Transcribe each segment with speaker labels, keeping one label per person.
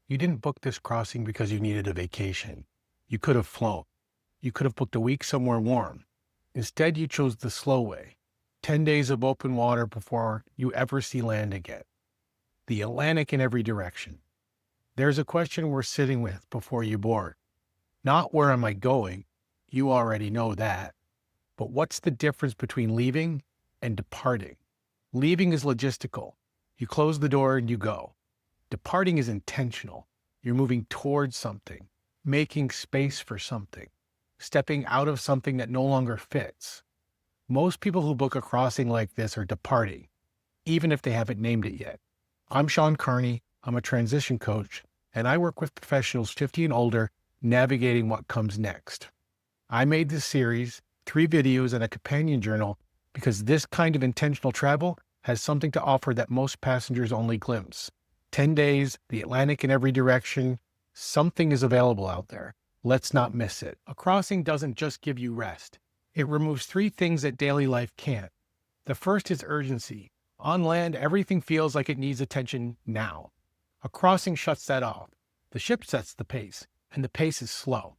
Speaker 1: You didn't book this crossing because you needed a vacation. You could have flown. You could have booked a week somewhere warm. Instead, you chose the slow way. 10 days of open water before you ever see land again. The Atlantic in every direction. There's a question we're sitting with before you board. Not where am I going? You already know that. But what's the difference between leaving and departing? Leaving is logistical. You close the door and you go. Departing is intentional. You're moving towards something, making space for something, stepping out of something that no longer fits. Most people who book a crossing like this are departing, even if they haven't named it yet. I'm Sean Carney. I'm a transition coach, and I work with professionals 50 and older navigating what comes next. I made this series, 3 videos and a companion journal, because this kind of intentional travel has something to offer that most passengers only glimpse. 10 days, the Atlantic in every direction, something is available out there. Let's not miss it. A crossing doesn't just give you rest. It removes 3 things that daily life can't. The first is urgency. On land, everything feels like it needs attention now. A crossing shuts that off. The ship sets the pace, and the pace is slow.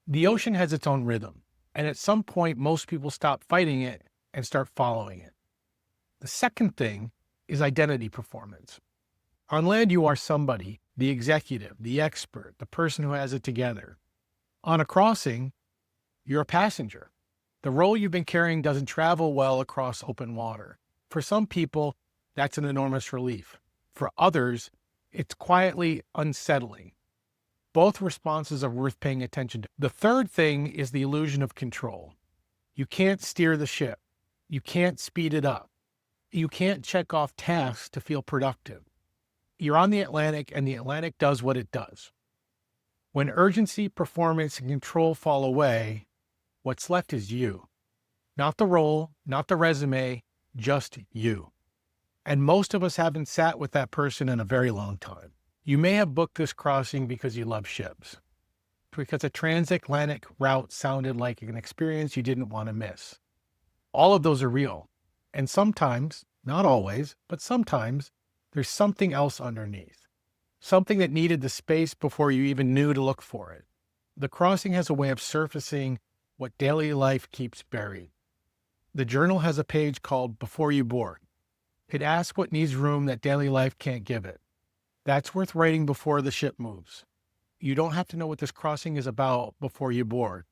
Speaker 1: The ocean has its own rhythm, and at some point, most people stop fighting it and start following it. The second thing is identity performance. On land, you are somebody, the executive, the expert, the person who has it together. On a crossing, you're a passenger. The role you've been carrying doesn't travel well across open water. For some people, that's an enormous relief. For others, it's quietly unsettling. Both responses are worth paying attention to. The third thing is the illusion of control. You can't steer the ship. You can't speed it up. You can't check off tasks to feel productive. You're on the Atlantic, and the Atlantic does what it does. When urgency, performance, and control fall away, what's left is you. Not the role, not the resume, just you. And most of us haven't sat with that person in a very long time. You may have booked this crossing because you love ships, because a transatlantic route sounded like an experience you didn't want to miss. All of those are real. And sometimes, not always, but sometimes, there's something else underneath. Something that needed the space before you even knew to look for it. The crossing has a way of surfacing what daily life keeps buried. The journal has a page called Before You Board. It asks what needs room that daily life can't give it. That's worth writing before the ship moves. You don't have to know what this crossing is about before you board.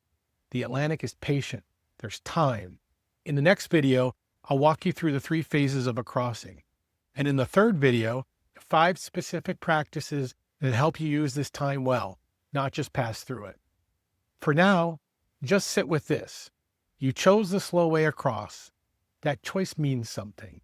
Speaker 1: The Atlantic is patient. There's time. In the next video, I'll walk you through the 3 phases of a crossing. And in the third video, 5 specific practices that help you use this time well, not just pass through it. For now, just sit with this. You chose the slow way across. That choice means something.